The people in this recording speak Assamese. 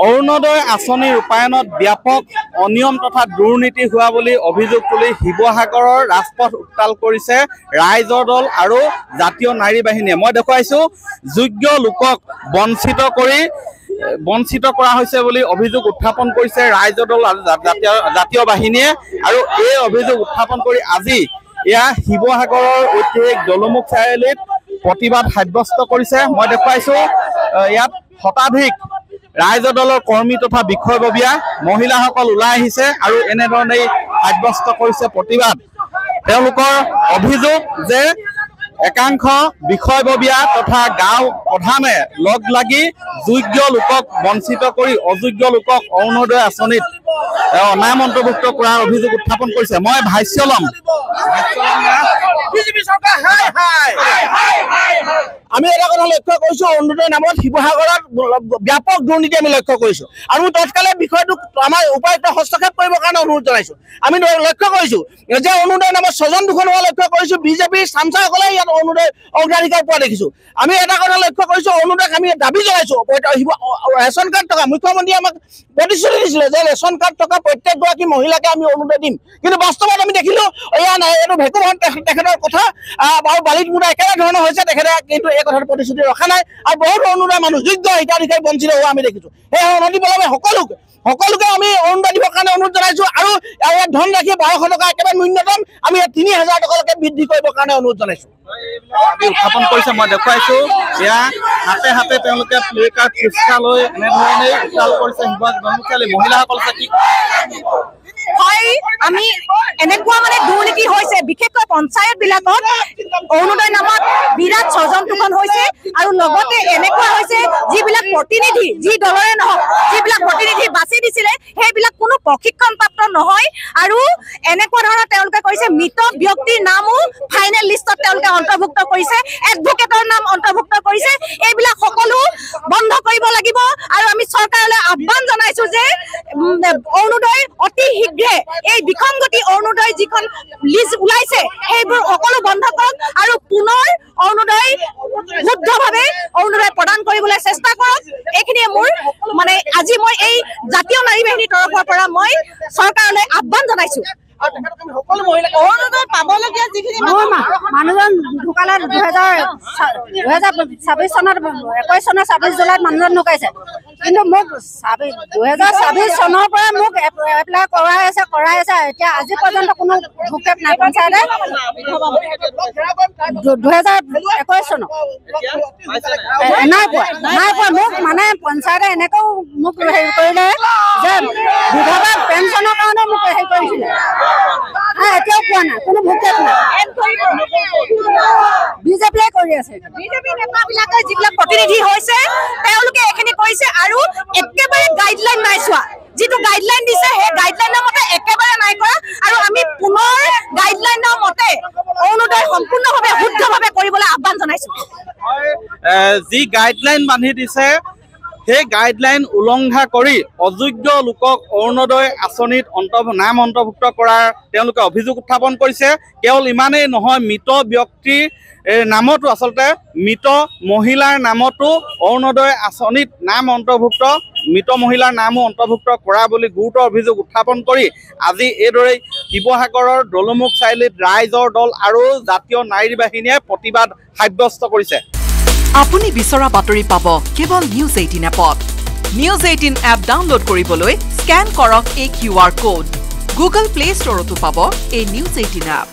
অৰুণোদয় আঁচনি ৰূপায়ণত ব্যাপক অনিয়ম তথা দুৰ্নীতি হোৱা বুলি অভিযোগ তুলি শিৱসাগৰৰ ৰাজপথ উত্তাল কৰিছে ৰাইজৰ দল আৰু জাতীয় নাৰী বাহিনীয়ে। মই দেখুৱাইছো যোগ্য লোকক বঞ্চিত কৰা হৈছে বুলি অভিযোগ উত্থাপন কৰিছে ৰাইজৰ দল আৰু জাতীয় বাহিনীয়ে। আৰু এই অভিযোগ উত্থাপন কৰি আজি এয়া শিৱসাগৰৰ ঐতিহাসিক দলমুখ চাৰিআলিত প্ৰতিবাদ সাব্যস্ত কৰিছে। মই দেখুৱাইছো ইয়াত শতাধিক ৰাইজৰ দলৰ কৰ্মী তথা বিষয়ববীয়া মহিলাসকল ওলাই আহিছে আৰু এনেধৰণেই সাব্যস্ত কৰিছে প্ৰতিবাদ। তেওঁলোকৰ অভিযোগ যে একাংশ বিষয়ববীয়া তথা গাঁও প্ৰধানে লগ লাগি যোগ্য লোকক বঞ্চিত কৰি অযোগ্য লোকক অৰুণোদয় আঁচনিত নাম অন্তৰ্ভুক্ত কৰাৰ অভিযোগ উত্থাপন কৰিছে। মই ভাষ্য ল'ম। আমি এটা কথা লক্ষ্য কৰিছো, অৰুণোদয় নামত শিৱসাগৰত ব্যাপক দুৰ্নীতি আমি লক্ষ্য কৰিছো আৰু তৎকালে বিষয়টো আমাৰ উপায়ুক্ত হস্তক্ষেপ কৰিবৰ কাৰণে অনুৰোধ জনাইছো। আমি লক্ষ্য কৰিছো যে অৰুণোদয় নামত স্বজন দুখন হোৱা লক্ষ্য কৰিছো। বিজেপিৰ চামচাসকলে ইয়াত অৰুণোদয় অগ্ৰাধিকাৰ পোৱা দেখিছো। আমি এটা কথা লক্ষ্য কৰিছো, অৰুণোদয়ক আমি দাবী জনাইছো ৰেচন কাৰ্ড থকা মুখ্যমন্ত্ৰীয়ে আমাক প্ৰতিশ্ৰুতি দিছিলে যে ৰেচন কাৰ্ড থকা প্ৰত্যেকগৰাকী মহিলাকে আমি অৰুণোদয় দিম, কিন্তু বাস্তৱত আমি দেখিলো এয়া নাই, এইটো ভেকুমহন তেখেতৰ কথা আৰু বালিত মুদা একেটা ধৰণৰ হৈছে। তেখেতে কিন্তু এই কথাটো প্ৰতিশ্ৰুতি ৰখা নাই আৰু বহুত অৰুণোদয় মানুহ যোগ্য হিতাধিকাৰী বঞ্চিত হোৱা আমি দেখিছো। সেই অৰুণোদয় বলমে সকলোকে আমি অৰুণোদয় দিবৰ কাৰণে অনুৰোধ জনাইছো আৰু ইয়াত ধন ৰাখি 1200 টকা একেবাৰে ন্যূনতম আমি 3000 টকালৈকে বৃদ্ধি কৰিবৰ কাৰণে অনুৰোধ জনাইছো। উত্থাপন কৰিছে। মই দেখুৱাইছো এয়া হাতে হাতে তেওঁলোকে প্লে কাৰ্ড ফুচকা লৈ এনেধৰণেই উত্তাল কৰিছে শিৱসাগৰ মহিলাসকল। হয়, আমি এনেকুৱা মানে দুৰ্নীতি হৈছে, বিশেষকৈ পঞ্চায়ত বিলাকত অৰুণোদয় নামত বিৰাট স্বজনতোষণ হৈছে আৰু লগতে এনেকুৱা হৈছে যিবিলাক প্ৰতিনিধি যি দলৰে নহওক যিবিলাক প্ৰতিনিধি বাছি দিছিলে সেইবিলাক কোনো প্ৰশিক্ষণপ্ৰাপ্ত নহয় আৰু এনেকুৱা ধৰণৰ তেওঁলোকে কৰিছে। মৃত ব্যক্তিৰ নামো ফাইনেল লিষ্টত তেওঁলোকে অন্তৰ্ভুক্ত কৰিছে, এডভোকেটৰ নাম অন্তৰ্ভুক্ত কৰিছে। এইবিলাক সকলো বন্ধ কৰিব লাগিব আৰু আমি চৰকাৰলৈ আহ্বান জনাইছো যে অৰুণোদয় অতি শীঘ্ৰে এই বিসংগতি অৰুণোদয় যিখন লিষ্ট ওলাইছে সেইবোৰ সকলো বন্ধ কৰক আৰু পুনৰ অৰুণোদয় শুদ্ধভাৱে অৰুণোদয় প্ৰদান কৰিবলৈ চেষ্টা কৰক। এইখিনিয়ে মোৰ মানে আজি মই এই জাতীয় নাৰী বাহিনীৰ তৰফৰ পৰা মই চৰকাৰলৈ আহ্বান জনাইছো। অৰুণোদয় পাবলগীয়া যিখিনি মানুহজন ঢুকালে 2026 চনত 21 চনৰ 26 জুলাইত মানুহজন ঢুকাইছে, কিন্তু মোক 2026 চনৰ পৰা মোক এপ্লাই কৰাই আছে এতিয়া আজি পৰ্যন্ত কোনো ভূক্ষেপ নাই। পঞ্চায়তে 2021 চনত নাই পোৱা মোক মানে পঞ্চায়তে এনেকেও মোক হেৰি কৰিলে যে বিধৱা পেঞ্চনৰ কাৰণে মোক হেৰি কৰিছিলে। এতিয়াও পোৱা নাই, কোনো ভূক্ষেপ নাই। বিজেপিয়ে কৰি আছে। বিজেপি নেতাবিলাকে যিবিলাক প্ৰতিনিধি হৈছে তেওঁলোকে এইখিনি কৰিছে আৰু একেবাৰে গাইডলাইন নাই চোৱা। যিটো গাইডলাইন দিছে সেই গাইডলাইনৰ মতে একেবাৰে নাই কৰা আৰু আমি পুনৰ গাইডলাইনৰ মতে অৰুণোদয় সম্পূৰ্ণভাৱে শুদ্ধভাৱে কৰিবলৈ আহ্বান জনাইছো। যি গাইডলাইন বান্ধি দিছে সেই গাইডলাইন উলংঘা কৰি অযোগ্য লোকক অৰুণোদয় আঁচনিত নাম অন্তৰ্ভুক্ত কৰাৰ তেওঁলোকে অভিযোগ উত্থাপন কৰিছে। কেৱল ইমানেই নহয়, মৃত ব্যক্তিৰ নামতো আচলতে মৃত মহিলাৰ নামতো অৰুণোদয় আঁচনিত নাম অন্তৰ্ভুক্ত মৃত মহিলাৰ নামো অন্তৰ্ভুক্ত কৰা বুলি গুৰুতৰ অভিযোগ উত্থাপন কৰি আজি এইদৰেই শিৱসাগৰৰ দলমুখ চাৰিআলিত ৰাইজৰ দল আৰু জাতীয় নাৰী বাহিনীয়ে প্ৰতিবাদ সাব্যস্ত কৰিছে। আপুনি বিচৰা বাতৰি পাব কেৱল নিউজ 18 এপত। নিউজ 18 এপ ডাউনলোড কৰিবলৈ স্কেন কৰক এই QR কোড। গুগল প্লে ষ্টৰতো পাব এই নিউজ 18 এপ।